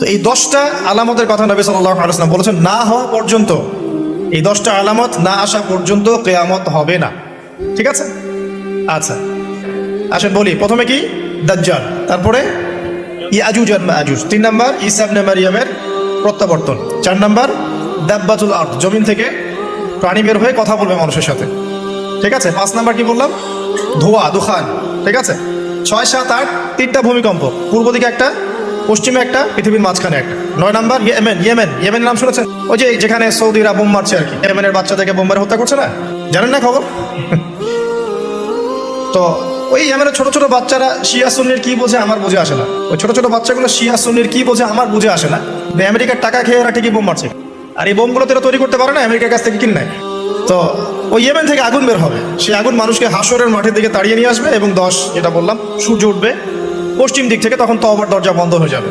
তো এই 10টা আলামতের কথা নবী সাল্লাল্লাহু আলাইহি ওয়াসাল্লাম বলেছেন, না হওয়া পর্যন্ত, এই 10টা আলামত না আসা পর্যন্ত কিয়ামত হবে না। ঠিক আছে? আচ্ছা, আসেন বলি। প্রথমে কি? দাজ্জাল, তারপরে ইয়াজুজ আর মাজুজ, 3 নাম্বার ঈসা ইবনে মারইয়ামের প্রত্যাবর্তন, 4 নাম্বার দাব্বাতুল আরদ, জমিন থেকে প্রাণী বের হয়ে কথা বলবে মানুষের সাথে। ঠিক আছে? 5 নাম্বার কি বললাম? ধোঁয়া, দুখান। ঠিক আছে? 6, 7, 8 3টা ভূমিকম্প, পূর্ব দিকে একটা, পশ্চিমে একটা, পৃথিবীর মাঝখানে একটা। 9 নাম্বার ইয়েমেনের নাম শুনেছেন? ওই যে যেখানে সৌদিরা বোম মারছে আর কি, ইয়েমেনের বাচ্চাদেরকে বোম মেরে হত্যা করছে না, জানেন না খবর? তো ওই ইয়েমেনের ছোট ছোট বাচ্চারা শিয়া সুন্নির কি বোঝে আমার বুঝে আসে না। ওই ছোট ছোট বাচ্চাগুলো শিয়া সুন্নির কি বোঝে আমার বুঝে আসে না। আমেরিকার টাকা খেয়ে ওরা ঠিকই বোম মারছে, আর এই বোমগুলো তো এরা তৈরি করতে পারে না, আমেরিকার কাছ থেকে কিনে নেয়। তো ওই ইয়েমেন থেকে আগুন বের হবে, সেই আগুন মানুষকে হাসরের মাঠের দিকে তাড়িয়ে নিয়ে আসবে, এবং 10 যেটা বললাম, সূর্য উঠবে পশ্চিম দিক থেকে, তখন তওবার দরজা বন্ধ হয়ে যাবে।